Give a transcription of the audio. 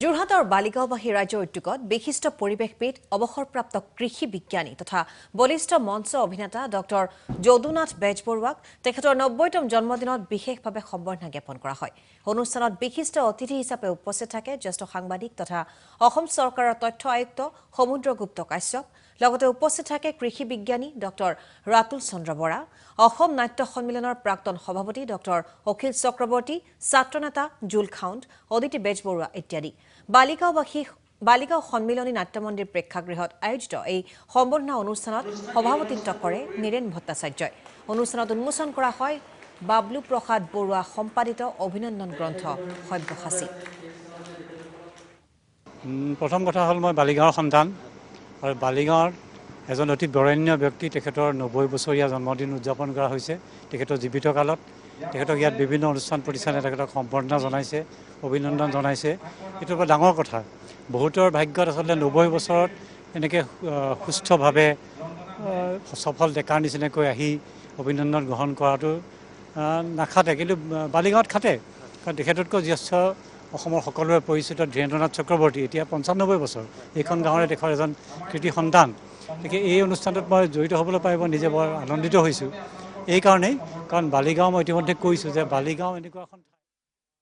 যোৰহাটৰ বালিগাঁওবাসী ৰাজ্যৰ উদ্যোগত বিশিষ্ট পৰিৱেশবিদ অৱসৰপ্ৰাপ্ত কৃষি বিজ্ঞানী তথা বলিষ্ঠ মঞ্চ অভিনেতা ডক্টৰ যদুনাথ বেজবৰুৱাক তেখেতৰ ৯০তম জন্মদিনত বিশেষভাৱে সম্বৰ্ধনা জ্ঞাপন কৰা হয়। অনুষ্ঠানত বিশিষ্ট অতিথি হিচাপে উপস্থিত থাকে জ্যেষ্ঠ সাংবাদিক তথা অসম চৰকাৰৰ তথ্য আয়ুক্ত সমুদ্ৰগুপ্ত কাশ্যপ। লগতে উপস্থিত থাকে কৃষি বিজ্ঞানী ডক্টৰ ৰাতুল চন্দ্ৰ বৰা, অসম নাট্য সন্মিলনৰ প্ৰাক্তন সভাপতি ডক্টৰ অখিল চক্ৰৱৰ্তী, ছাত্ৰনেতা জুল খাউণ্ড, অদিতি বেজবৰুৱা ইত্যাদি। বালিগাঁও সন্মিলনী নাট্যমন্দিৰ প্ৰেক্ষাগৃহত আয়োজিত এই সম্বৰ্ধনা অনুষ্ঠানত সভাপতিত্ব কৰে নীৰেণ ভট্টাচাৰ্যই। অনুষ্ঠানত উন্মোচন কৰা হয় বাবলু প্ৰসাদ বৰুৱা সম্পাদিত অভিনন্দন গ্ৰন্থ সব্যসাচী। প্ৰথম কথা হ'ল মই বালিগাঁৱৰ সন্তান আৰু বালিগাঁৱৰ এজন অতি বৰেণ্য ব্যক্তি, তেখেতৰ ৯০ বছৰীয়া জন্মদিন উদযাপন কৰা হৈছে। তেখেতৰ জীৱিত কালত তেখেতক ইয়াত বিভিন্ন অনুষ্ঠান প্ৰতিষ্ঠানে তেখেতক সম্বৰ্ধনা জনাইছে, অভিনন্দন জনাইছে। এইটো বৰ ডাঙৰ কথা। বহুতৰ ভাগ্যত আচলতে ৯০ বছৰত এনেকৈ সুস্থভাৱে সফল ডেকাৰ নিচিনাকৈ আহি অভিনন্দন গ্ৰহণ কৰাটো নাখাতে, কিন্তু বালিগাঁৱত খাতে। কাৰণ তেখেততকৈ জ্যেষ্ঠ অসমৰ সকলোৰে পৰিচিত ধীৰেন্দ্ৰনাথ চক্ৰৱৰ্তী এতিয়া ৯৫ বছৰ, এইখন গাঁৱৰে দেশৰ এজন কৃতি সন্তান। গতিকে এই অনুষ্ঠানটোত মই জড়িত হ'বলৈ পাই মই নিজে বৰ আনন্দিত হৈছোঁ। এইকাৰণেই কাৰণ বালিগাঁও মই ইতিমধ্যে কৈছোঁ যে বালিগাঁও এনেকুৱা এখন